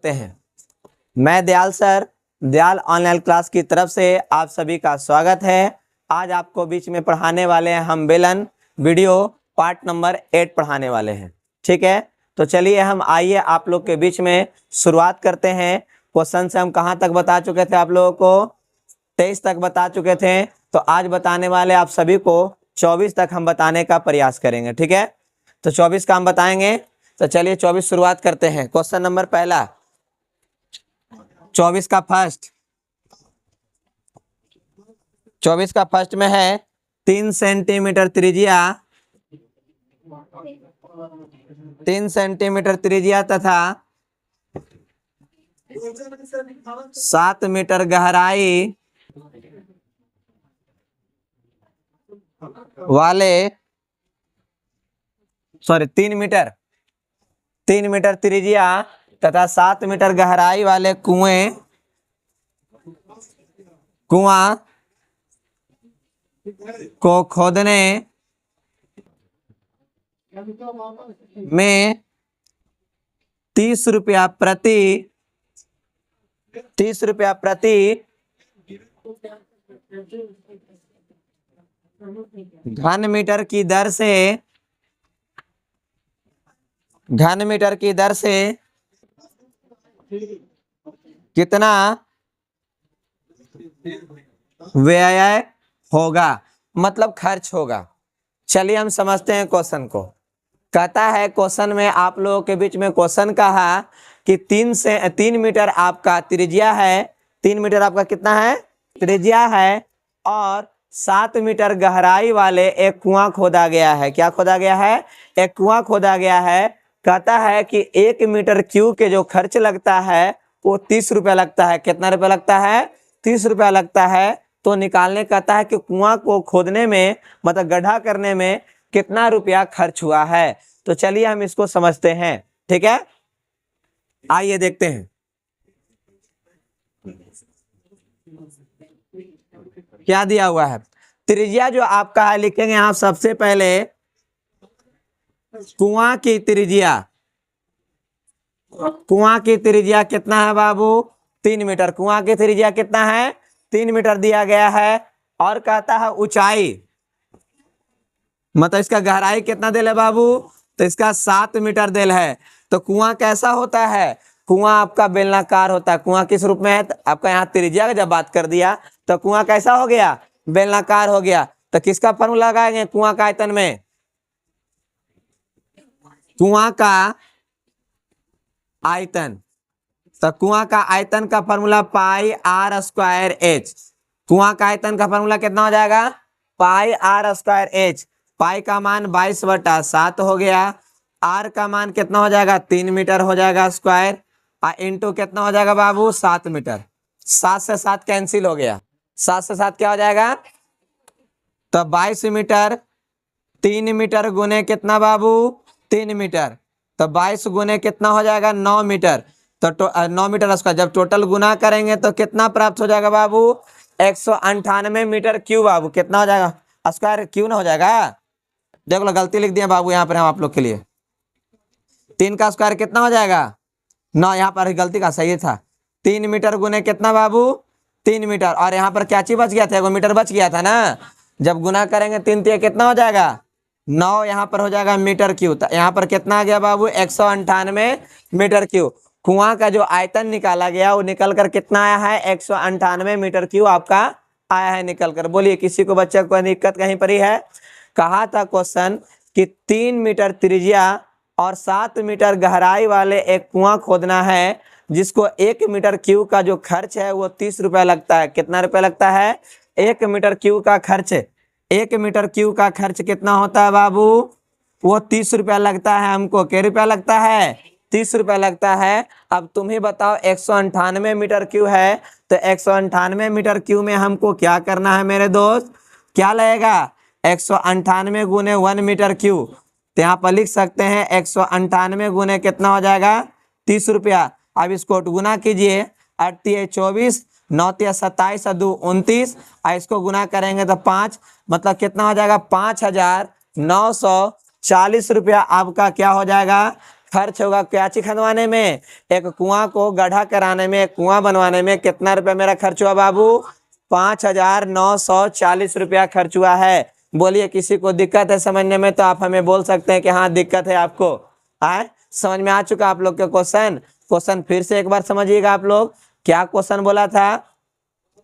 देखते हैं। मैं Dayal sir, Dayal online class की तरफ से आप सभी का स्वागत है। आज आपको बीच में पढ़ाने वाले हैं हम बेलन वीडियो पार्ट नंबर 8 पढ़ाने वाले हैं। ठीक है, तो चलिए हम आइए आप लोग के बीच में शुरुआत करते हैं। क्वेश्चन से हम कहाँ तक बता चुके थे, आप लोगों को 23 तक बता चुके थे। तो आज बताने वाले आप सभी को 24 तक हम बताने का प्रयास करेंगे। ठीक है, तो 24 का हम बताएंगे। तो चलिए 24 शुरुआत करते हैं। क्वेश्चन नंबर पहला 24 का फर्स्ट में है 3 सेंटीमीटर त्रिज्या, 3 सेंटीमीटर त्रिज्या तथा 7 मीटर गहराई वाले 3 मीटर त्रिज्या तथा 7 मीटर गहराई वाले कुआं को खोदने में 30 रुपया प्रति घन मीटर की दर से कितना व्यय होगा, मतलब खर्च होगा। चलिए हम समझते हैं क्वेश्चन को। कहता है क्वेश्चन में आप लोगों के बीच में क्वेश्चन कहा कि 3 मीटर आपका त्रिज्या है, 3 मीटर आपका कितना है त्रिज्या है, और 7 मीटर गहराई वाले एक कुआं खोदा गया है। क्या खोदा गया है? एक कुआं खोदा गया है। कहता है कि 1 मीटर क्यूब के जो खर्च लगता है वो 30 रुपया लगता है। कितना रुपया लगता है? 30 रुपया लगता है। तो निकालने कहता है कि कुआं को खोदने में, मतलब गड्ढा करने में कितना रुपया खर्च हुआ है। तो चलिए हम इसको समझते हैं। ठीक है, आइए देखते हैं क्या दिया हुआ है। त्रिज्या जो आपका है लिखेंगे आप सबसे पहले कुआं की त्रिज्या कितना है बाबू? 3 मीटर। कुआं की त्रिज्या कितना है? 3 मीटर दिया गया है। और कहता है ऊंचाई, मतलब इसका गहराई कितना दिल है बाबू? तो इसका 7 मीटर दिल है। तो कुआं कैसा होता है? कुआं आपका बेलनाकार होता है। कुआं किस रूप में है? तो आपका यहाँ त्रिज्या का जब बात कर दिया तो कुआं कैसा हो गया? बेलनाकार हो गया। तो किसका फॉर्मूला लगाएंगे कुआं का आयतन में? कुआं का आयतन। तो कुआं का आयतन का formula pi r square h. कुआं का आयतन का फॉर्मूला कितना हो जाएगा? Pi r square h. Pi का मान 22/7 हो गया। आर का मान कितना हो जाएगा? 3 मीटर हो जाएगा स्क्वायर। इंटू कितना हो जाएगा बाबू? 7 मीटर। 7 से 7 कैंसिल हो गया। 7 से 7 क्या हो जाएगा? तो 22 मीटर। 3 मीटर गुने कितना बाबू? 3 मीटर। तो 22 गुने कितना हो जाएगा? 9 मीटर। तो 9 मीटर उसका जब टोटल गुना करेंगे तो कितना प्राप्त हो जाएगा बाबू? 198 मीटर क्यूब। बाबू कितना हो जाएगा? स्क्वायर क्यों ना हो जाएगा? देख लो गलती लिख दिया बाबू यहाँ पर हम आप लोग के लिए। 3 का स्क्वायर कितना हो जाएगा? 9। यहाँ पर गलती का सही था। 3 मीटर गुने कितना बाबू? 3 मीटर। और यहाँ पर क्या चीज बच गया था? 1 मीटर बच गया था ना। जब गुना करेंगे 3 3 कितना हो जाएगा? 9। यहाँ पर हो जाएगा मीटर क्यूब। यहाँ पर कितना आ गया बाबू? 198 मीटर क्यूब। कुआं का जो आयतन निकाला गया वो निकल कर कितना आया है? 198 मीटर क्यूब आपका आया है निकल कर। बोलिए किसी को बच्चे को दिक्कत कहीं पर ही है? कहा था क्वेश्चन कि 3 मीटर त्रिज्या और 7 मीटर गहराई वाले एक कुआं खोदना है, जिसको 1 मीटर क्यूब का जो खर्च है वो 30 रुपया लगता है। कितना रुपया लगता है? 1 मीटर क्यूब का खर्च। 1 मीटर क्यूब का खर्च कितना होता है बाबू? वो 30 रुपया लगता है हमको। क्या रुपया लगता है? 30 रुपया लगता है। अब तुम ही बताओ, 198 मीटर क्यूब है तो 198 मीटर क्यूब में हमको क्या करना है मेरे दोस्त? क्या लगेगा? 198 गुने 1 मीटर क्यूब। तो यहाँ पर लिख सकते हैं 198 गुने कितना हो जाएगा? 30 रुपया। अब इसको गुना कीजिए। 8 × 24, 9 × 27, 2 29। इसको गुना करेंगे तो 5, मतलब कितना हो जाएगा? 5940 रुपया आपका क्या हो जाएगा? खर्च होगा क्या चीज खनवाने में, एक कुआं को गड्ढा कराने में, एक कुआं बनवाने में कितना रुपया मेरा खर्च हुआ बाबू, 5,940 रुपया खर्च हुआ है। बोलिए किसी को दिक्कत है समझने में तो आप हमें बोल सकते हैं कि हाँ दिक्कत है आपको। आए समझ में आ चुका आप लोग के क्वेश्चन। क्वेश्चन फिर से एक बार समझिएगा आप लोग। क्या क्वेश्चन बोला था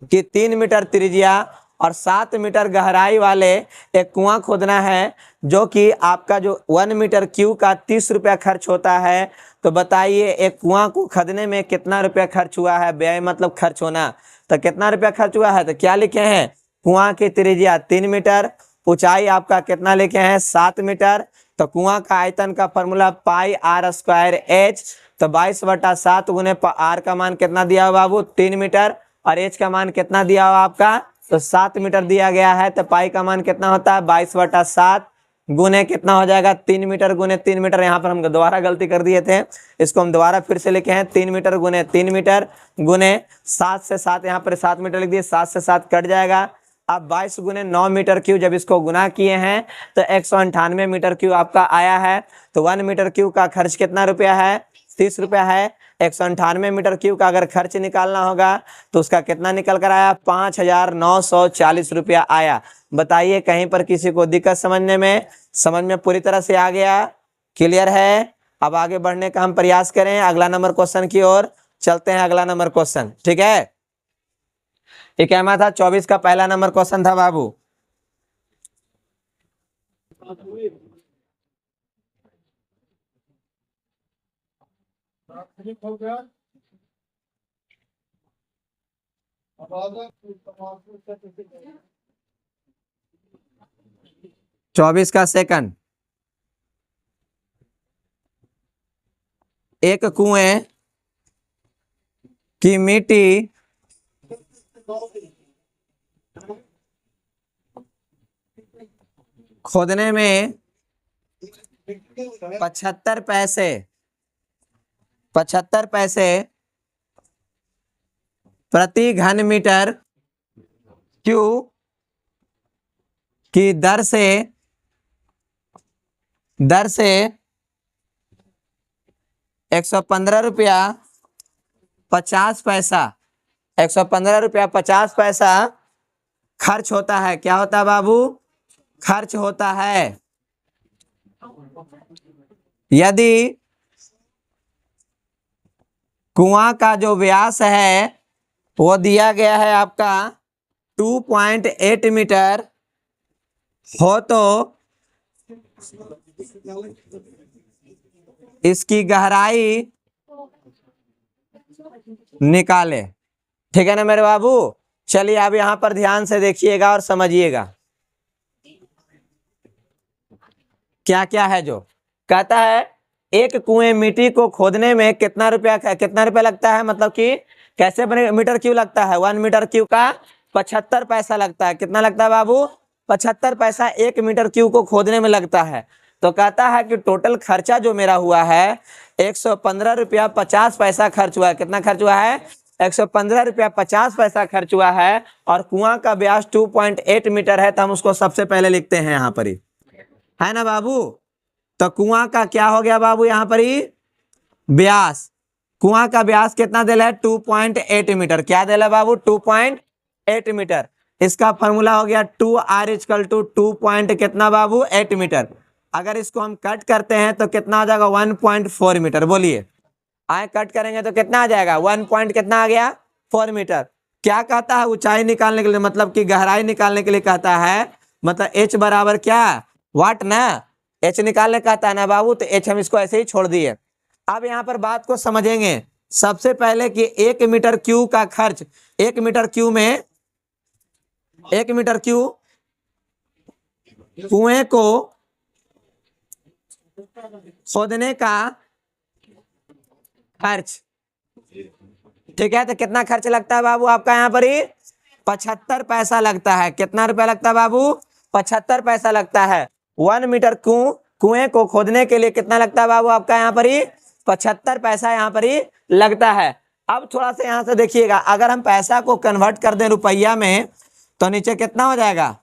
कि 3 मीटर त्रिज्या और 7 मीटर गहराई वाले एक कुआं खोदना है, जो कि आपका जो 1 मीटर क्यूब का 30 रुपया खर्च होता है। तो बताइए एक कुआं को खोदने में कितना रुपया खर्च हुआ है, व्यय मतलब खर्च होना, तो कितना रुपया खर्च हुआ है। तो क्या लिखे हैं, कुआं की त्रिज्या 3 मीटर, ऊंचाई आपका कितना लिखे हैं 7 मीटर। तो कुआं का आयतन का formula pi r square h, तो 22/7 गुने आर का मान कितना दिया हुआ बाबू 3 मीटर, और एच का मान कितना दिया हुआ आपका तो 7 मीटर दिया गया है। तो पाई का मान कितना होता है 22/7 गुने कितना हो जाएगा 3 मीटर गुने 3 मीटर। यहाँ पर हम दोबारा गलती कर दिए थे, इसको हम दोबारा फिर से लिखे हैं 3 मीटर गुने 3 मीटर गुने 7 से 7, यहाँ पर 7 मीटर लिख दिए, 7 से 7 कट जाएगा। अब 22 गुने 9 मीटर क्यूब जब इसको गुना किए हैं तो 198 मीटर क्यूब आपका आया है। तो 1 मीटर क्यूब का खर्च कितना रुपया है 30 रुपया है। 198 मीटर क्यूब का अगर खर्च निकालना होगा तो उसका कितना निकल कर आया 5,940 रुपया आया। बताइए कहीं पर किसी को दिक्कत समझने में, समझ में पूरी तरह से आ गया, क्लियर है। अब आगे बढ़ने का हम प्रयास करें, अगला नंबर क्वेश्चन की ओर चलते हैं। अगला नंबर क्वेश्चन ठीक है, ये क्या था 24 का पहला नंबर क्वेश्चन था बाबू। हो गया 24 का सेकंड, एक कुएं की मिट्टी खोदने में 75 पैसे प्रति घन मीटर क्यूब की दर से 115 रुपया 50 पैसा 115 रुपया 50 पैसा खर्च होता है। क्या होता है बाबू, खर्च होता है। यदि कुआं का जो व्यास है वो दिया गया है आपका 2.8 मीटर हो तो इसकी गहराई निकाले। ठीक है ना मेरे बाबू। चलिए अब यहां पर ध्यान से देखिएगा और समझिएगा क्या क्या है। जो कहता है एक कुएं मिट्टी को खोदने में कितना रुपया लगता है, मतलब कि कैसे बने मीटर क्यूब लगता है 1 मीटर क्यूब का 75 पैसा लगता है। कितना लगता है बाबू 75 पैसा 1 मीटर क्यूब को खोदने में लगता है। तो कहता है कि टोटल खर्चा जो मेरा हुआ है 115 रुपया 50 पैसा खर्च हुआ है। कितना खर्च हुआ है 115 रुपया 50 पैसा खर्च हुआ है। और कुआं का व्यास 2.8 मीटर है, तो हम उसको सबसे पहले लिखते हैं यहाँ पर ही, है ना बाबू। तो कुआं का क्या हो गया बाबू यहाँ पर ही व्यास, कुआं का व्यास कितना दिला है 2.8 मीटर। क्या दिला बाबू 2.8 मीटर। इसका फॉर्मूला हो गया 2r = 2 पॉइंट कितना बाबू 8 मीटर। अगर इसको हम कट करते हैं तो कितना आ जाएगा 1.4 मीटर। बोलिए आए कट करेंगे तो कितना आ जाएगा 1 पॉइंट कितना आ गया 4 मीटर। क्या कहता है ऊंचाई निकालने के लिए, मतलब कि गहराई निकालने के लिए कहता है, मतलब h बराबर क्या वाट ना, h निकालने कहता है ना बाबू। तो h हम इसको ऐसे ही छोड़ दिए। अब यहाँ पर बात को समझेंगे सबसे पहले कि 1 मीटर क्यूब का खर्च, 1 मीटर क्यूब में 1 मीटर क्यूब कुएं को खोदने का खर्च, ठीक है। तो कितना खर्च लगता है बाबू आपका यहाँ पर ही 75 पैसा लगता है। कितना रुपया लगता है बाबू 75 पैसा लगता है। 1 मीटर कुएं को खोदने के लिए कितना लगता है बाबू आपका यहाँ पर ही 75 पैसा यहाँ पर ही लगता है। अब थोड़ा सा यहाँ से देखिएगा, अगर हम पैसा को कन्वर्ट कर दें रुपया में तो नीचे कितना हो जाएगा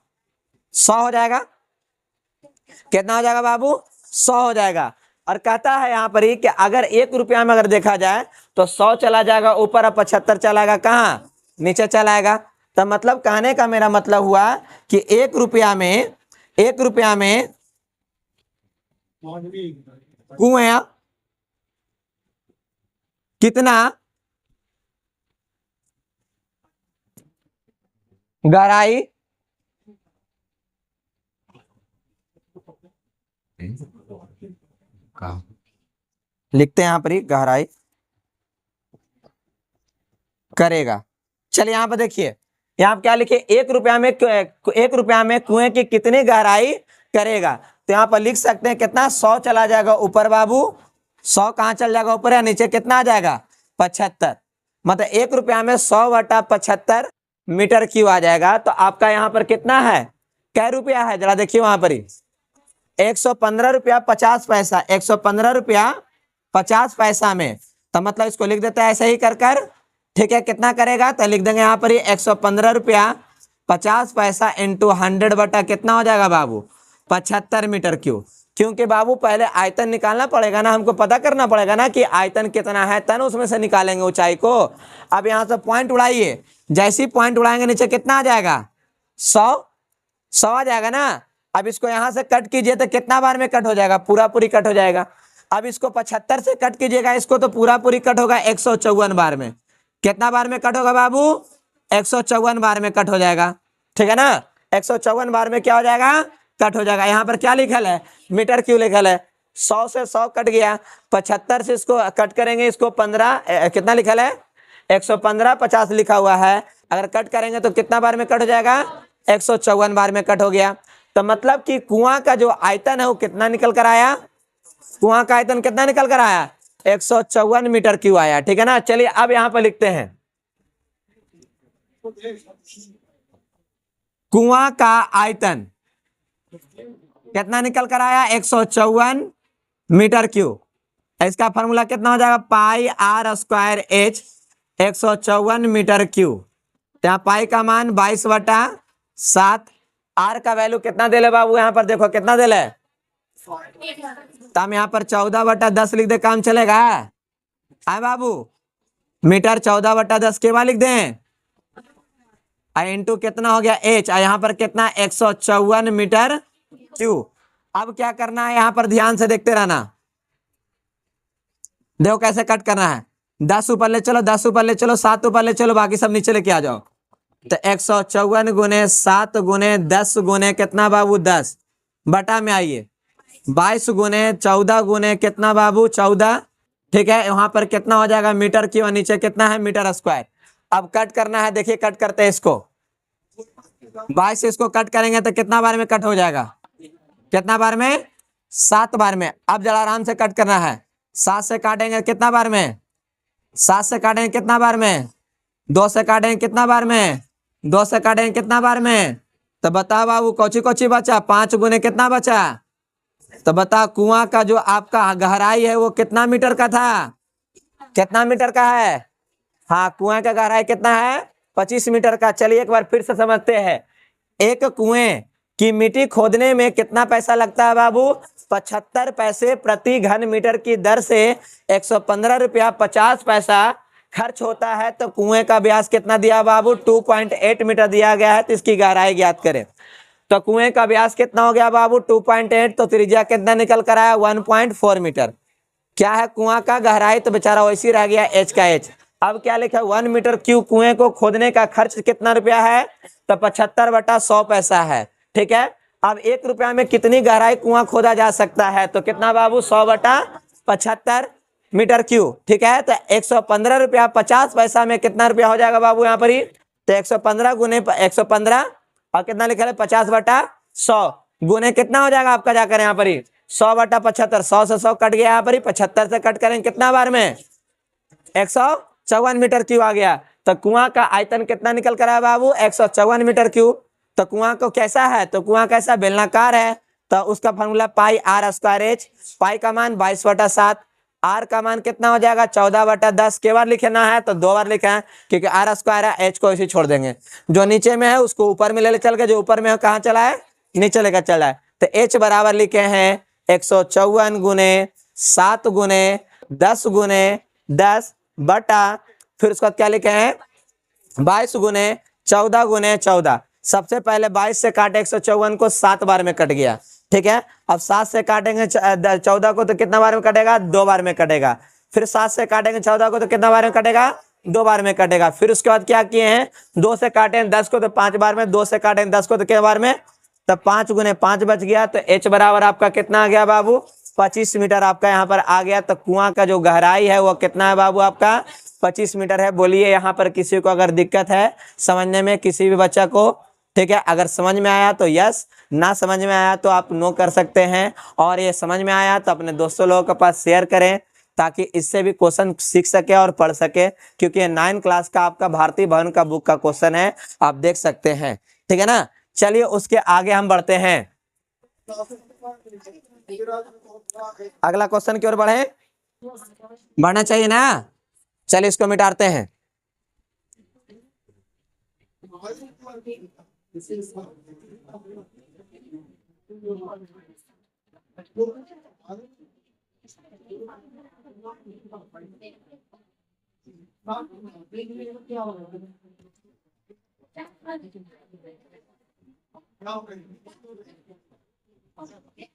100 हो जाएगा। कितना हो जाएगा बाबू 100 हो जाएगा। और कहता है यहाँ पर ही कि अगर 1 रुपया में अगर देखा जाए तो 100 चला जाएगा ऊपर और 75 चलाएगा कहाँ, नीचे चलाएगा। तो मतलब कहने का मेरा मतलब हुआ कि 1 रुपया में कुएं कितना गहराई लिखते हैं यहाँ पर ही गहराई करेगा। चलिए यहाँ पर देखिए, यहाँ पर क्या लिखे, 1 रुपया में कुएं की कितनी गहराई करेगा। तो यहाँ पर लिख सकते हैं कितना, 100 चला जाएगा ऊपर बाबू, 100 कहाँ चल जाएगा ऊपर या नीचे, कितना आ जाएगा 75। मतलब 1 रुपया में 100/75 मीटर क्यूब आ जाएगा। तो आपका यहाँ पर कितना है, कै रुपया है, जरा देखिए वहां पर ही 115 रुपया 50 पैसा, 115 रुपया 50 पैसा में। तो मतलब इसको लिख देता है ऐसे ही कर कर, ठीक है। कितना करेगा तो लिख देंगे यहाँ पर ही 115 रुपया 50 पैसा इंटू 100 बटा कितना हो जाएगा बाबू 75 मीटर क्यूब। क्योंकि बाबू पहले आयतन निकालना पड़ेगा ना, हमको पता करना पड़ेगा ना कि आयतन कितना है, तन उसमें से निकालेंगे ऊंचाई को। अब यहाँ से पॉइंट उड़ाइए, जैसे ही पॉइंट उड़ाएंगे नीचे कितना आ जाएगा 100 आ जाएगा ना। अब इसको यहाँ से कट कीजिए तो कितना बार में कट हो जाएगा, पूरा पूरी कट हो जाएगा। अब इसको 75 से कट कीजिएगा, इसको तो पूरा पूरी कट होगा 154 बार में। कितना बार में कट होगा बाबू 154 बार में कट हो जाएगा, ठीक है ना। 154 बार में क्या हो जाएगा, कट हो जाएगा। यहाँ पर क्या लिखल है, मीटर क्यों लिखल है, 100 से 100 कट गया, 75 से इसको कट करेंगे, इसको 15 कितना लिखल है 115 50 लिखा हुआ है। अगर कट करेंगे तो कितना बार में कट हो जाएगा 154 बार में कट हो गया। तो मतलब कि कुआं का जो आयतन है वो कितना निकल कर आया, कुआं का आयतन कितना निकल कर आया 154 मीटर क्यूब आया, ठीक है ना। चलिए अब यहां पर लिखते हैं कुआं का आयतन कितना निकल कर आया 154 मीटर क्यूब। इसका फॉर्मूला कितना हो जाएगा pi r square h 154 metre cube. यहाँ पाई का मान 22/7, आर का वैल्यू कितना दे ले बाबू, यहाँ पर देखो कितना दे ले, तो हम यहाँ पर 14/10 लिख दे, काम चलेगा आए बाबू। मीटर 14/10 के बाद लिख दें, इंटू कितना हो गया एच, यहाँ पर कितना 154 मीटर क्यूब। अब क्या करना है, यहाँ पर ध्यान से देखते रहना, देखो कैसे कट करना है। 10 ऊपर ले चलो, 10 ऊपर ले चलो, 7 ऊपर ले चलो, बाकी सब नीचे लेके आ जाओ। तो 154 गुने 7 गुने 10 गुने कितना बाबू 10 बटा में आइए 22 गुने 14 गुने कितना बाबू 14, ठीक है। वहां पर कितना हो जाएगा मीटर क्यूब और नीचे कितना है मीटर स्क्वायर। अब कट करना है, देखिए कट करते हैं इसको, 22 से इसको कट करेंगे तो कितना बार में कट हो जाएगा, कितना बार में 7 बार में। अब जरा आराम से कट करना है, 7 से काटेंगे कितना बार में, 7 से काटेंगे कितना बार में, 2 से काटेंगे कितना बार में, 2 से काटेंगे कितना बार में। तो बताओ बाबू कोची कोची बचा, 5 गुने कितना बचा। तो बता कुआं का जो आपका गहराई है वो कितना मीटर का था, कितना मीटर का है, हाँ कुआं का गहराई कितना है 25 मीटर का। चलिए एक बार फिर से समझते हैं, एक कुएं की मिट्टी खोदने में कितना पैसा लगता है बाबू 75 पैसे प्रति घन मीटर की दर से 115 रुपया 50 पैसा खर्च होता है। तो कुएं का व्यास कितना दिया बाबू 2.8 मीटर दिया गया है, तो इसकी गहराई ज्ञात करें। तो कुएं का व्यास कितना हो गया बाबू 2.8, तो त्रिज्या कितना निकल कर आया 1.4 मीटर। क्या है कुआं का गहराई, तो बेचारा वैसे रह गया एच का एच। अब क्या लिखा 1 मीटर क्यूब कुएं को खोदने का खर्च कितना रुपया है, तो 75/100 पैसा है, ठीक है। अब 1 रुपया में कितनी गहराई कुआं खोदा जा सकता है, तो कितना बाबू 100/75 मीटर क्यूब, ठीक है। तो 115 रुपया 50 पैसा में कितना रुपया हो जाएगा बाबू यहाँ पर ही, तो 115 गुने 115 और कितना लिखा है 50/100 गुने कितना हो जाएगा आपका जाकर यहाँ पर ही 100/75, 100 से 100 कट गया यहाँ पर ही, 75 से कट करेंगे कितना बार में 154 मीटर क्यूब आ गया। तो कुआं का आयतन कितना निकल कर आया बाबू 154 मीटर क्यूब। तो कुआं को कैसा है, तो कुआं कैसा बेलनाकार है, तो उसका formula pi r square h, pi का मान 22/7, आर का मान कितना हो जाएगा 14/10। के बार लिखना है तो 2 बार लिखा है क्योंकि आर स्क्वायर है, एच को इसी छोड़ देंगे, जो नीचे में है उसको ऊपर में ले चल के, जो ऊपर में है कहाँ चला है नीचे लेकर चला है। तो एच बराबर लिखे हैं 154 गुने 7 गुने 10 गुने 10 बटा, फिर उसके बाद क्या लिखे हैं 22 गुने 14 गुने 14। सबसे पहले 22 से काटे 154 को 7 बार में कट गया, ठीक है। अब 7 से काटेंगे 14 को तो कितना बार में कटेगा, 2 बार में कटेगा। फिर 7 से काटेंगे 14 को तो कितना बार में कटेगा, 2 बार में कटेगा। फिर उसके बाद क्या किए हैं, 2 से काटें 10 को तो 5 बार में, 2 से काटें 10 को तो कितने बार में, तब 5 गुने 5 बच गया। तो H बराबर आपका कितना आ गया बाबू, 25 मीटर आपका यहाँ पर आ गया। तो कुआं का जो गहराई है वो कितना है बाबू आपका, 25 मीटर है। बोलिए यहाँ पर किसी को अगर दिक्कत है समझने में, किसी भी बच्चा को, ठीक है। अगर समझ में आया तो यस, ना समझ में आया तो आप नो कर सकते हैं। और ये समझ में आया तो अपने दोस्तों लोगों के पास शेयर करें, ताकि इससे भी क्वेश्चन सीख सके और पढ़ सके, क्योंकि ये 9 क्लास का आपका भारतीय भवन का बुक का क्वेश्चन है, आप देख सकते हैं, ठीक है ना। चलिए उसके आगे हम बढ़ते हैं, अगला क्वेश्चन की ओर बढ़े, बढ़ना चाहिए ना। चलिए इसको मिटाते हैं।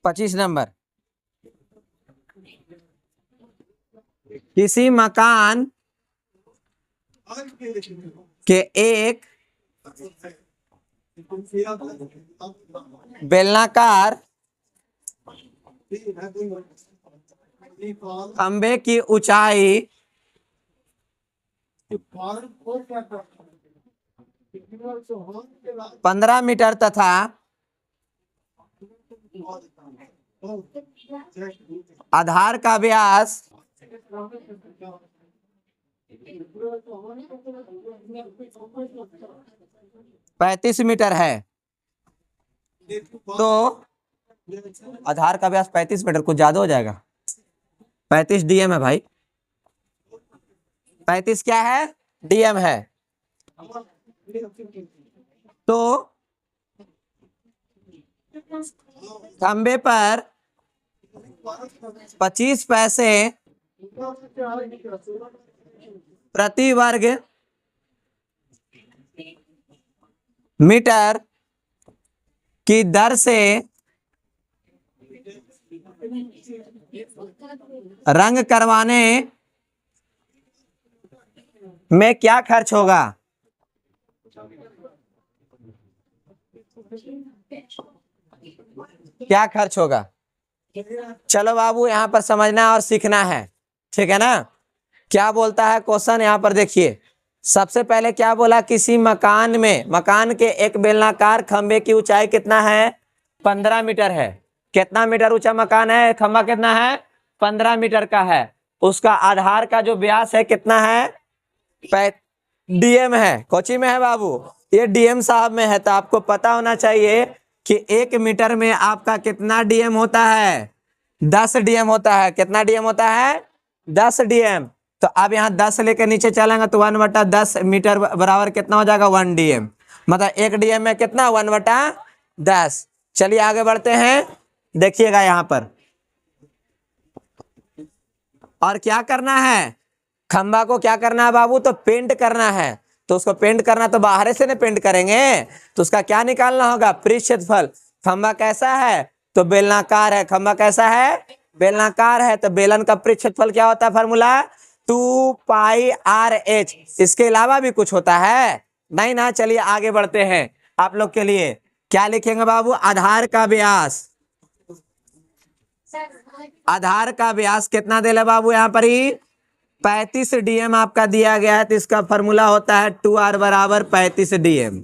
पच्चीस नंबर, किसी मकान के एक बेलनाकार खंबे की ऊंचाई 15 मीटर तथा आधार का व्यास 35 मीटर है। तो आधार का व्यास 35 मीटर, कुछ ज्यादा हो जाएगा, 35 डीएम है भाई, 35 क्या है, डीएम है। तो खंबे पर 25 पैसे प्रति वर्ग मीटर की दर से रंग करवाने में क्या खर्च होगा। क्या खर्च होगा, चलो बाबू यहाँ पर समझना और सीखना है, ठीक है ना। क्या बोलता है क्वेश्चन, यहाँ पर देखिए। सबसे पहले क्या बोला, किसी मकान में, मकान के एक बेलनाकार खंबे की ऊंचाई कितना है, 15 मीटर है। कितना मीटर ऊंचा मकान है, खंबा कितना है, 15 मीटर का है। उसका आधार का जो व्यास है कितना है, डीएम है। कोची में है बाबू, ये डीएम साहब में है। तो आपको पता होना चाहिए कि 1 मीटर में आपका कितना डीएम होता है, 10 डीएम होता है। कितना डीएम होता है, 10 डीएम। तो अब यहाँ 10 लेकर नीचे चलेंगे तो 1/10 मीटर बराबर कितना हो जाएगा, 1 डीएम। मतलब 1 डीएम में कितना, 1/10। चलिए आगे बढ़ते हैं, देखिएगा यहाँ पर। और क्या करना है, खंबा को क्या करना है बाबू, तो पेंट करना है। तो उसको पेंट करना तो बाहर से ना पेंट करेंगे, तो उसका क्या निकालना होगा, पृष्ठ क्षेत्रफल। खंबा कैसा है, तो बेलनाकार है। खंबा कैसा है, बेलनाकार है। तो बेलन का पृष्ठ क्षेत्रफल क्या होता है, फार्मूला 2πr/h। इसके अलावा भी कुछ होता है नहीं ना। चलिए आगे बढ़ते हैं, आप लोग के लिए क्या लिखेंगे बाबू, आधार का व्यास। आधार का व्यास कितना दे ले बाबू, यहाँ पर ही 35 डीएम आपका दिया गया है। तो इसका फॉर्मूला होता है 2r बराबर 35 डीएम।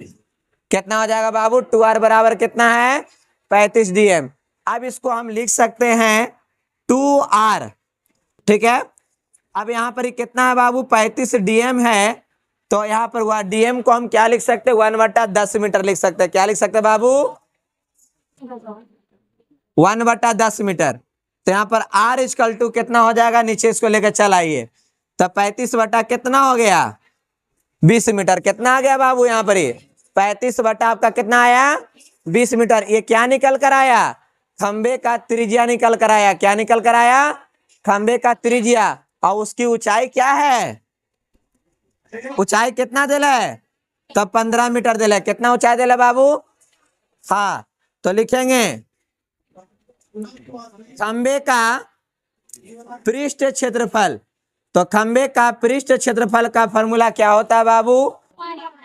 कितना हो जाएगा बाबू, 2r बराबर कितना है, 35 डीएम। अब इसको हम लिख सकते हैं 2r, ठीक है। अब यहाँ पर कितना है बाबू, 35 डीएम है। तो यहाँ पर वह डीएम को हम क्या लिख सकते हैं, 1/10 मीटर लिख सकते हैं। क्या लिख सकते हैं बाबू, 1/10 मीटर। तो यहाँ पर r इक्वल टू कितना हो जाएगा, नीचे इसको लेकर चल आइए। तो 35 बटा कितना हो गया, 20 मीटर। कितना आ गया बाबू, यहाँ पर 35 बटा आपका कितना आया, 20 मीटर। ये क्या निकल कर आया, खंबे का त्रिज्या निकल कर आया। क्या निकल कर आया, खंबे का त्रिज्या और उसकी ऊंचाई क्या है, ऊंचाई कितना दिला है, तो 15 मीटर दिला है। कितना ऊंचाई दिला बाबू, हाँ, तो लिखेंगे खंबे का पृष्ठ क्षेत्रफल। तो खंबे का पृष्ठ क्षेत्रफल का फॉर्मूला क्या होता है बाबू,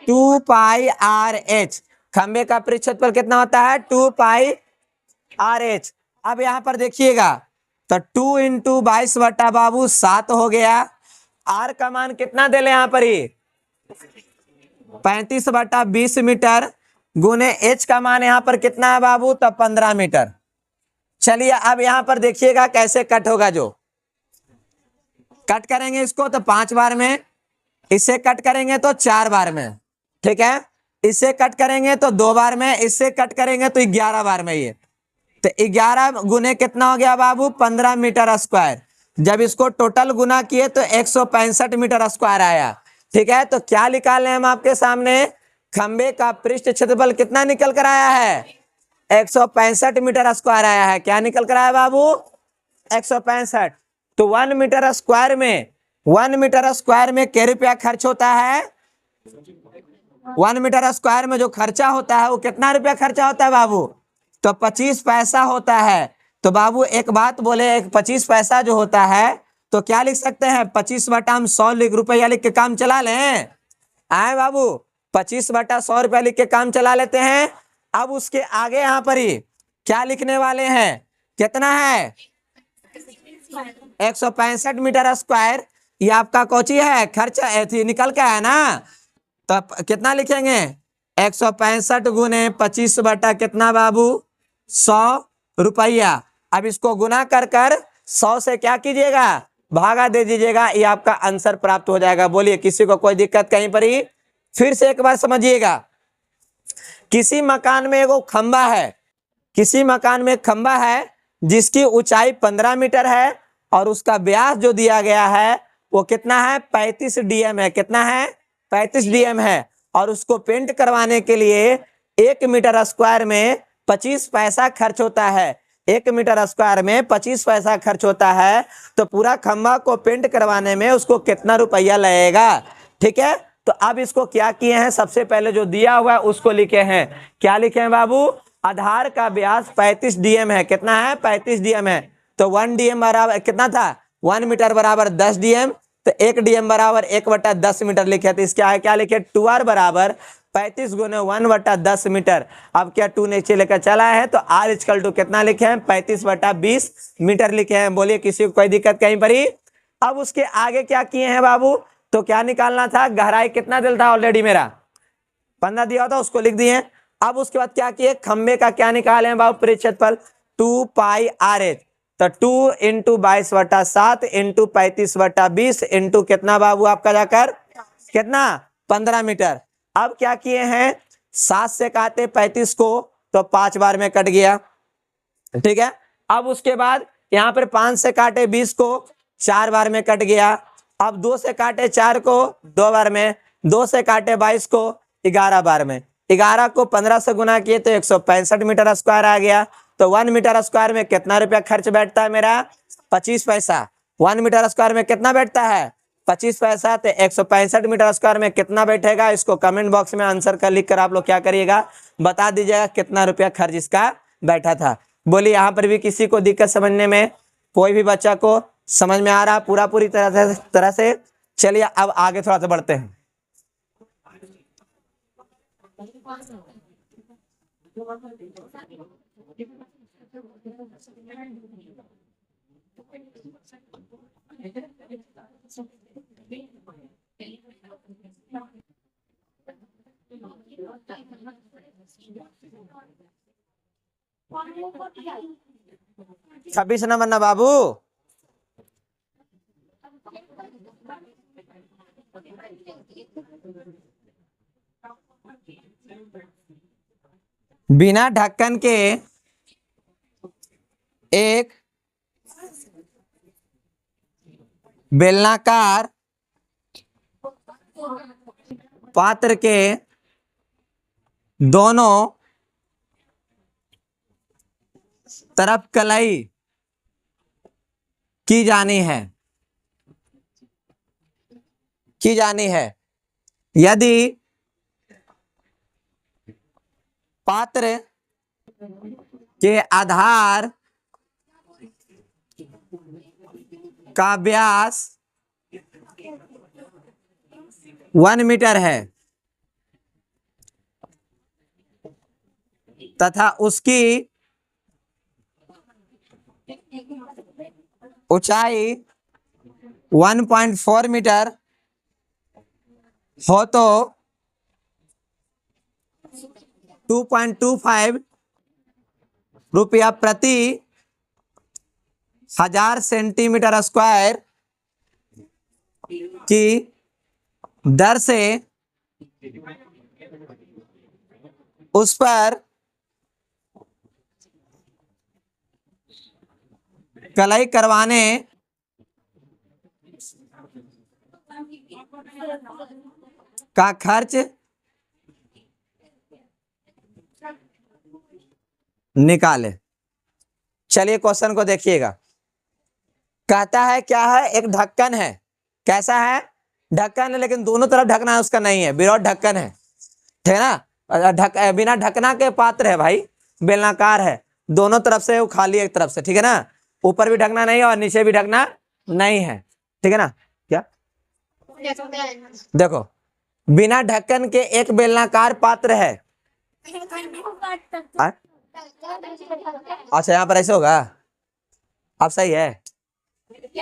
2πr/h। खंबे का पृष्ठ क्षेत्रफल कितना होता है, 2πr/h। अब यहां पर देखिएगा, तो 2 इंटू 22 बटा बाबू 7 हो गया। आर का मान कितना दे ले यहाँ पर ही, 35/20 मीटर, गुने एच का मान यहाँ पर कितना है बाबू, तो 15 मीटर। चलिए अब यहां पर देखिएगा कैसे कट होगा। जो कट करेंगे इसको तो 5 बार में, इसे कट करेंगे तो 4 बार में, ठीक है, इसे कट करेंगे तो 2 बार में, इससे कट करेंगे तो 11 बार में। ये तो 11 गुने कितना हो गया बाबू, 15 मीटर स्क्वायर। जब इसको टोटल गुना किए तो 165 मीटर स्क्वायर आया, ठीक है। तो क्या निकाले हम आपके सामने, खंबे का पृष्ठ क्षेत्रफल कितना निकल कर आया है, 165 मीटर स्क्वायर आया है। क्या निकल कर आया बाबू, 165। तो 1 मीटर स्क्वायर में, 1 मीटर स्क्वायर में क्या रुपया खर्च होता है, 1 मीटर स्क्वायर में जो खर्चा होता है वो कितना रुपया खर्चा होता है बाबू, तो 25 पैसा होता है। तो बाबू एक बात बोले, एक 25 पैसा जो होता है तो क्या लिख सकते हैं, 25/100 रुपया लिख के काम चला लें। आए बाबू, 25/100 रुपया लिख के काम चला लेते हैं। अब उसके आगे यहाँ पर ही क्या लिखने वाले हैं, कितना है, 165 मीटर स्क्वायर। ये आपका कोची है, खर्चा निकल के है ना। तो कितना लिखेंगे, 165 गुने 25 बटा कितना बाबू, 100 रुपया। अब इसको गुना कर 100 से क्या कीजिएगा, भागा दे दीजिएगा, ये आपका आंसर प्राप्त हो जाएगा। बोलिए किसी को कोई दिक्कत कहीं पर ही, फिर से एक बार समझिएगा। किसी मकान में एगो खंबा है, किसी मकान में खंबा है जिसकी ऊंचाई 15 मीटर है और उसका व्यास जो दिया गया है वो कितना है, 35 DM है। कितना है, 35 DM है। और उसको पेंट करवाने के लिए 1 मीटर स्क्वायर में 25 पैसा खर्च होता है। 1 मीटर स्क्वायर में 25 पैसा खर्च होता है। तो पूरा खंबा को पेंट करवाने में उसको कितना रुपया लगेगा, ठीक है। तो अब इसको क्या किए हैं, सबसे पहले जो दिया हुआ है उसको लिखे हैं। क्या लिखे हैं बाबू, आधार का व्यास 35 DM है। कितना है, 35 DM है। तो 1 DM बराबर कितना था, 1 मीटर बराबर 10 DM। तो 1 DM बराबर 1/10 मीटर लिखे। तो इसके आगे क्या लिखे, 2R बराबर 35 गुने 1/10 मीटर। अब क्या 2 नीचे लेकर चला है तो R इक्वल टू कितना लिखे हैं, 35/20 मीटर लिखे हैं। बोलिए किसी को कोई दिक्कत कहीं पर ही। अब उसके आगे क्या किए हैं बाबू, तो क्या निकालना था, गहराई कितना दिल था, ऑलरेडी मेरा 15 दिया था, उसको लिख दिए। अब उसके बाद क्या किए, खंबे का क्या निकाले हैं बाबू, पृष्ठ क्षेत्रफल 2πr/h। तो 2 इंटू 22/7 इंटू 35/20 इंटू कितना बाबू आपका जाकर कितना, 15 मीटर। अब क्या किए हैं, 7 से काटे 35 को तो 5 बार में कट गया, ठीक है। अब उसके बाद यहाँ पर 5 से काटे 20 को 4 बार में कट गया। अब 2 से काटे 4 को 2 बार में, 2 से काटे 22 को 11 बार में, 11 को 15 से गुना किए तो 165 मीटर स्क्वायर आ गया। तो 1 मीटर स्क्वायर में कितना रुपया खर्च बैठता है मेरा, 25 पैसा। 1 मीटर स्क्वायर में कितना बैठता है, 25 पैसा। तो 165 मीटर स्क्वायर में कितना बैठेगा, इसको कमेंट बॉक्स में आंसर कर लिख कर आप लोग क्या करिएगा, बता दीजिएगा कितना रुपया खर्च इसका बैठा था। बोलिए यहाँ पर भी किसी को दिक्कत समझने में, कोई भी बच्चा को समझ में आ रहा पूरी तरह से। चलिए अब आगे थोड़ा सा बढ़ते हैं। छब्बीस नंबर ना बाबू, बिना ढक्कन के एक बेलनाकार पात्र के दोनों तरफ कलाई की जानी है, की जानी है। यदि पात्र के आधार का व्यास 1 मीटर है तथा उसकी ऊंचाई 1.4 मीटर हो तो 2.25 रुपया प्रति 1000 सेंटीमीटर स्क्वायर की दर से उस पर कलई करवाने का खर्च निकाले। चलिए क्वेश्चन को देखिएगा। कहता है क्या है, एक ढक्कन है। कैसा है? ढक्कन है, लेकिन दोनों तरफ ढकना उसका नहीं है, विराट ढक्कन है, ठीक है ना। बिना ढकना के पात्र है भाई, बेलनाकार है, दोनों तरफ से वो खाली एक तरफ से, ठीक है ना। ऊपर भी ढकना नहीं है और नीचे भी ढकना नहीं है, ठीक है ना। क्या देखो, बिना ढक्कन के एक बेलनाकार पात्र है। अच्छा, यहाँ पर ऐसे होगा, अब सही है। ठीक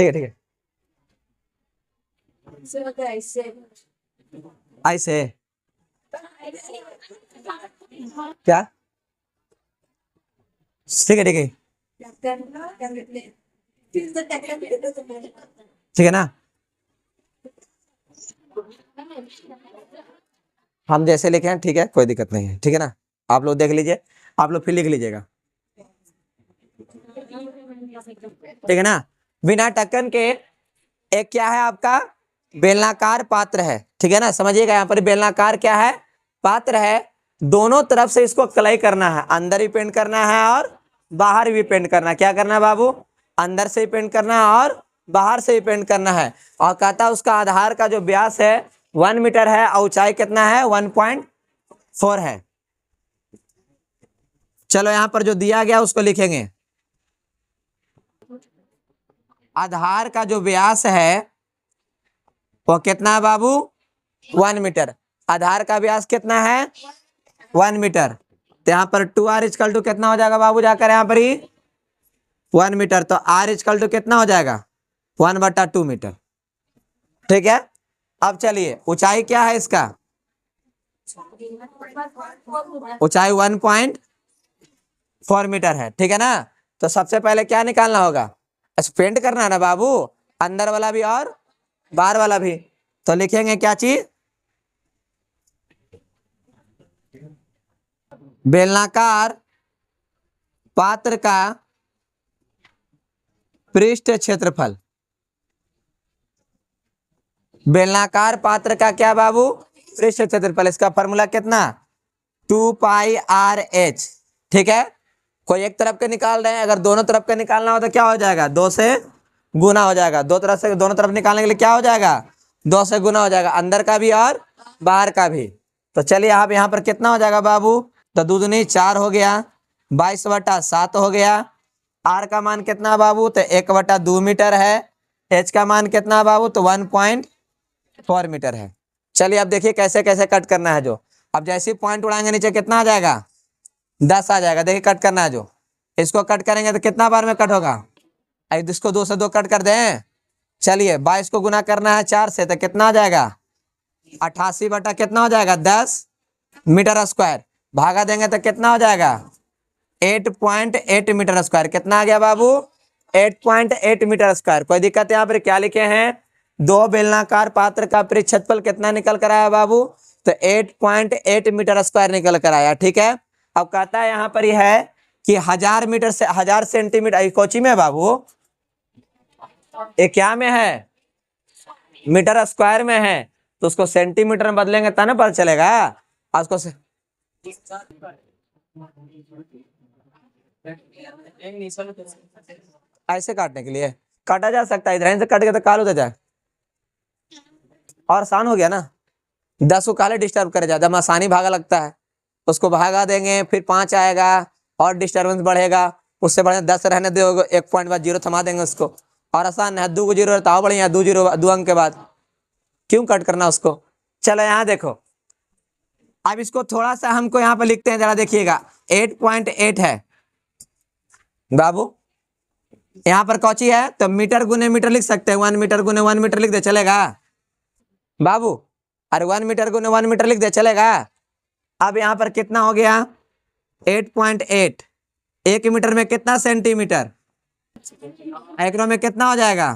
है, ठीक है, ऐसे क्या, ठीक है, ठीक है, ठीक है ना। हम जैसे लिखे हैं, ठीक है, कोई दिक्कत नहीं है, ठीक है ना। आप लोग देख लीजिए, आप लोग फिर लिख लीजिएगा, ठीक है ना। बिना ढक्कन के एक क्या है आपका, बेलनाकार पात्र है, ठीक है ना। समझिएगा, यहाँ पर बेलनाकार क्या है, पात्र है। दोनों तरफ से इसको कलई करना है, अंदर भी पेंट करना है और बाहर भी पेंट करना है। क्या करना है बाबू? अंदर से भी पेंट करना है और बाहर से भी पेंट करना है। और कहता है उसका आधार का जो व्यास है 1 मीटर है और ऊंचाई कितना है, 1.4 है। चलो यहाँ पर जो दिया गया उसको लिखेंगे। आधार का जो व्यास है वो कितना है बाबू? 1 मीटर। आधार का व्यास कितना है? 1 मीटर। तो यहाँ पर 2r इक्वल टू कितना हो जाएगा बाबू? जाकर यहाँ पर ही 1 मीटर, तो r इक्वल टू कितना हो जाएगा? 1/2 मीटर, ठीक है। अब चलिए, ऊंचाई क्या है इसका? ऊंचाई 1.4 मीटर है, ठीक है ना। तो सबसे पहले क्या निकालना होगा? पेंट करना है ना बाबू, अंदर वाला भी और बाहर वाला भी। तो लिखेंगे क्या चीज? बेलनाकार पात्र का पृष्ठ क्षेत्रफल। बेलनाकार पात्र का क्या बाबू? पृष्ठ क्षेत्रफल। इसका फॉर्मूला कितना? 2πr/h, ठीक है। कोई एक तरफ के निकाल रहे हैं, अगर दोनों तरफ का निकालना हो तो क्या हो जाएगा? 2 से गुना हो जाएगा। दो तरफ से दोनों तरफ निकालने के लिए क्या हो जाएगा? 2 से गुना हो जाएगा, अंदर का भी और बाहर का भी। तो चलिए आप यहाँ पर कितना हो जाएगा बाबू? तो 2 दूनी 4 हो गया, 22/7 हो गया। आर का मान कितना बाबू? तो 1/2 मीटर है। एच का मान कितना बाबू? तो 1.4 मीटर है। चलिए अब देखिए कैसे कैसे कट करना है। जो अब जैसे पॉइंट उड़ाएंगे नीचे कितना आ जाएगा? 10 आ जाएगा। देखिए कट करना है, जो इसको कट करेंगे तो कितना बार में कट होगा? इसको 2 से 2 कट कर दें। चलिए 22 को गुना करना है 4 से, तो कितना आ जाएगा? 88 बटा कितना हो जाएगा? 10 मीटर स्क्वायर। भागा देंगे तो कितना हो जाएगा? 8.8 मीटर स्क्वायर। कितना आ गया बाबू? 8.8 मीटर स्क्वायर। कोई दिक्कत? यहाँ पर क्या लिखे हैं? 2 बेलनाकार पात्र का पृष्ठ क्षेत्रफल कितना निकल कर आया बाबू? तो 8.8 मीटर स्क्वायर निकल कर आया, ठीक है। अब कहता है यहाँ पर यह है कि 1000 मीटर से 1000 सेंटीमीटर कोची में बाबू, ये क्या में है? मीटर स्क्वायर में है। तो उसको सेंटीमीटर में बदलेंगे तब ना पता चलेगा। उसको ऐसे काटने के लिए काटा जा सकता है, इधर से कट के तो काल होता जाए और आसान हो गया ना। 10 को काले डिस्टर्ब करे ज्यादा आसानी भागा लगता है, उसको भागा देंगे फिर 5 आएगा और डिस्टर्बेंस बढ़ेगा, उससे बढ़िया 10 रहने दो, 1 पॉइंट बाद 0 थमा देंगे उसको, और आसान है। 2 को 0 रहता है बढ़िया, 2 0 2 अंक के बाद क्यों कट करना उसको। चलो यहाँ देखो, अब इसको थोड़ा सा हमको यहाँ पर लिखते हैं, जरा देखिएगा 8.8 है बाबू, यहाँ पर कौची है तो मीटर गुने मीटर लिख सकते हैं, 1 मीटर गुने 1 मीटर लिख दे चलेगा बाबू, अरे 1 मीटर गुने 1 मीटर लिख दे चलेगा। अब यहाँ पर कितना हो गया 8.8, 1 मीटर में कितना सेंटीमीटर, एकड़ों में कितना हो जाएगा,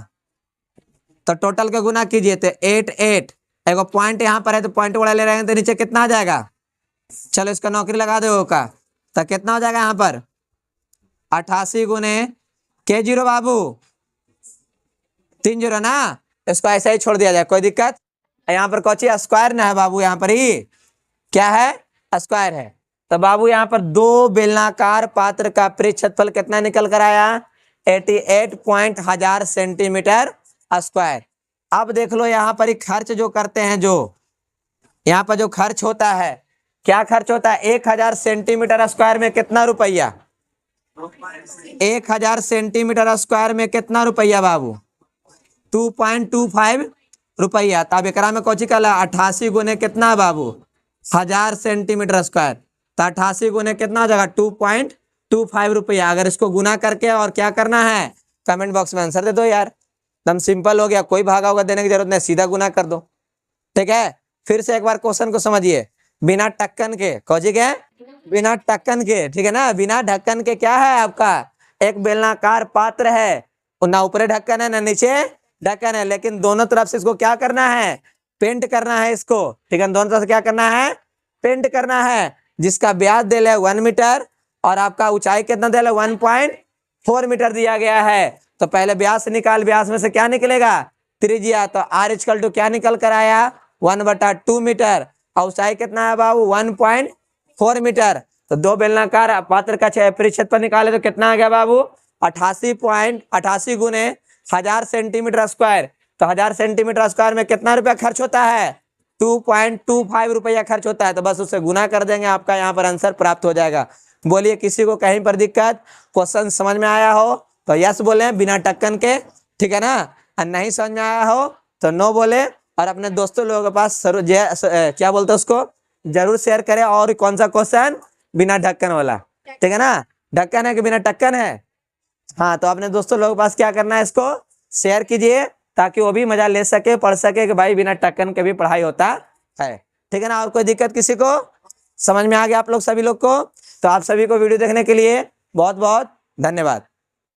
तो टोटल का गुना कीजिए तो 8 8, एगो पॉइंट यहाँ पर है तो पॉइंट वाला ले रहे हैं तो नीचे कितना आ जाएगा, चलो इसका नौकरी लगा दो का, तो कितना हो जाएगा यहाँ पर 88 गुने के 0 बाबू 3 0 ना, इसको ऐसा ही छोड़ दिया जाए कोई दिक्कत। यहाँ पर कौची स्क्वायर ना है बाबू, यहाँ पर ही क्या है स्क्वायर है, तो बाबू यहाँ पर 2 बेलनाकार पात्र का परिक्षेत्रफल कितना निकल कर आया 88.1000 सेंटीमीटर स्क्वायर। अब देख लो यहाँ पर खर्च जो करते हैं, जो यहाँ पर जो खर्च होता है, क्या खर्च होता है 1000 सेंटीमीटर स्क्वायर में कितना रुपया, 1000 सेंटीमीटर स्क्वायर में कितना रुपया बाबू 2.25 रुपया। तब एकरा में कौची कहला 88 गुने कितना बाबू 1000 सेंटीमीटर स्क्वायर, तो 88 गुने कितना हो जाएगा 2.25 रुपया। अगर इसको गुना करके और क्या करना है कमेंट बॉक्स में आंसर दे दो यार, एकदम सिंपल हो गया, कोई भागा होगा देने की जरूरत नहीं, सीधा गुना कर दो। ठीक है, फिर से एक बार क्वेश्चन को समझिए, बिना ढक्कन के कौजी के बिना ढक्कन के, ठीक है ना, बिना ढक्कन के क्या है आपका एक बेलनाकार पात्र है, ना ऊपर ढक्कन है ना नीचे ढक्कन है, लेकिन दोनों तरफ से इसको क्या करना है पेंट करना है इसको, ठीक है, दोनों तरफ से क्या करना है पेंट करना है, जिसका व्यास दे 1 मीटर और आपका ऊंचाई कितना दे 1.4 मीटर दिया गया है। तो पहले व्यास निकाल, व्यास में से क्या निकलेगा त्रिज्या, तो आर इक्वल टू क्या निकल कर आया 1/2 मीटर, और ऊंचाई कितना है बाबू 1.4 मीटर। तो 2 बेलनाकार पात्र का परिक्षेत्रफल निकाले तो कितना आ गया बाबू 88 गुने 1000 सेंटीमीटर स्क्वायर, तो 1000 सेंटीमीटर स्क्वायर में कितना रुपया खर्च होता है 2.25 रुपया खर्च होता है, तो बस उससे गुना कर देंगे, आपका यहाँ पर आंसर प्राप्त हो जाएगा। बोलिए किसी को कहीं पर दिक्कत, क्वेश्चन समझ में आया हो तो यस बोले बिना ढक्कन के, ठीक है ना, और नहीं समझ में आया हो तो नो बोले, और अपने दोस्तों लोगों के पास क्या बोलते हैं उसको जरूर शेयर करें। और कौन सा क्वेश्चन बिना ढक्कन वाला, ठीक है ना, ढक्कन है कि बिना ढक्कन है, हाँ, तो अपने दोस्तों लोगों के पास क्या करना है इसको शेयर कीजिए, ताकि वो भी मजा ले सके, पढ़ सके कि भाई बिना ढक्कन के भी पढ़ाई होता है, ठीक है ना। और कोई दिक्कत किसी को, समझ में आ गया आप लोग सभी लोग को, तो आप सभी को वीडियो देखने के लिए बहुत बहुत धन्यवाद।